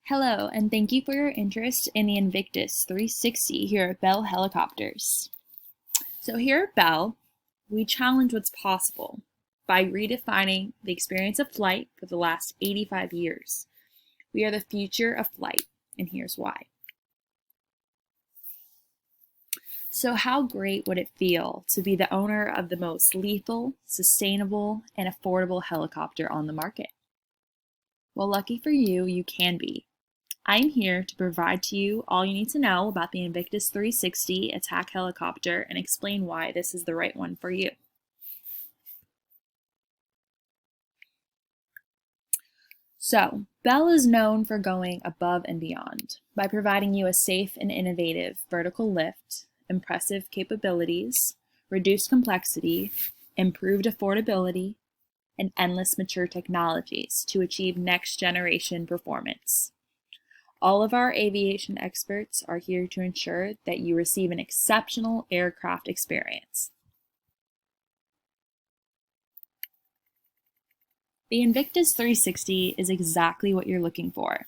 Hello, and thank you for your interest in the Invictus 360 here at Bell Helicopters. So here at Bell, we challenge what's possible by redefining the experience of flight for the last 85 years. We are the future of flight, and here's why. So how great would it feel to be the owner of the most lethal, sustainable, and affordable helicopter on the market? Well, lucky for you, you can be. I'm here to provide to you all you need to know about the Invictus 360 attack helicopter and explain why this is the right one for you. So, Bell is known for going above and beyond by providing you a safe and innovative vertical lift, impressive capabilities, reduced complexity, improved affordability, and endless mature technologies to achieve next generation performance. All of our aviation experts are here to ensure that you receive an exceptional aircraft experience. The Invictus 360 is exactly what you're looking for.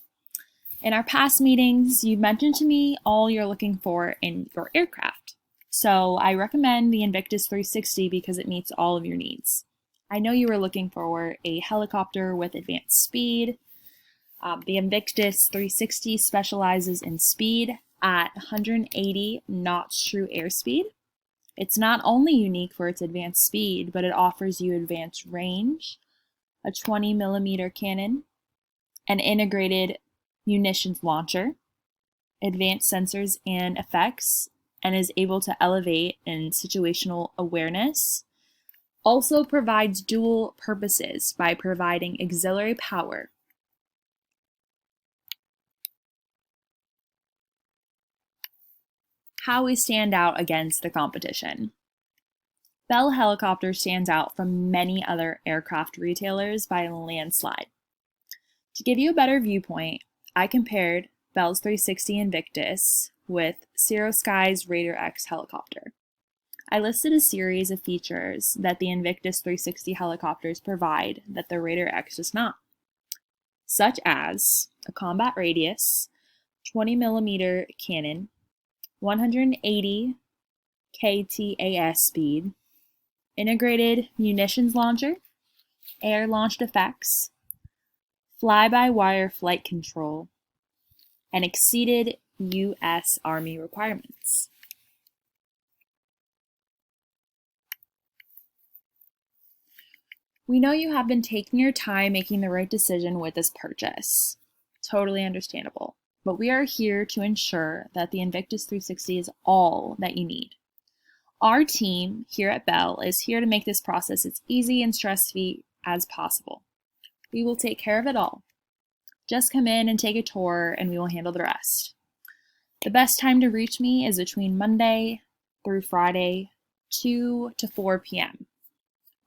In our past meetings, you've mentioned to me all you're looking for in your aircraft. So I recommend the Invictus 360 because it meets all of your needs. I know you were looking for a helicopter with advanced speed. The Invictus 360 specializes in speed at 180 knots true airspeed. It's not only unique for its advanced speed, but it offers you advanced range, a 20 millimeter cannon, an integrated munitions launcher, advanced sensors and effects, and is able to elevate in situational awareness. Also provides dual purposes by providing auxiliary power. How we stand out against the competition. Bell Helicopter stands out from many other aircraft retailers by a landslide. To give you a better viewpoint, I compared Bell's 360 Invictus with Cirrosky's Raider X helicopter. I listed a series of features that the Invictus 360 helicopters provide that the Raider X does not, such as a combat radius, 20 millimeter cannon, 180 kTAS speed, integrated munitions launcher, air-launched effects, fly-by-wire flight control, and exceeded U.S. Army requirements. We know you have been taking your time making the right decision with this purchase. Totally understandable. But we are here to ensure that the Invictus 360 is all that you need. Our team here at Bell is here to make this process as easy and stress-free as possible. We will take care of it all. Just come in and take a tour and we will handle the rest. The best time to reach me is between Monday through Friday, 2 to 4 p.m.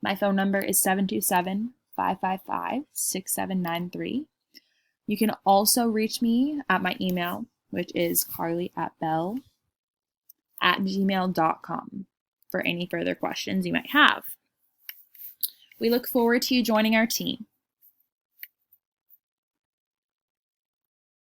My phone number is 727-555-6793. You can also reach me at my email, which is carly@bell@gmail.com for any further questions you might have. We look forward to you joining our team.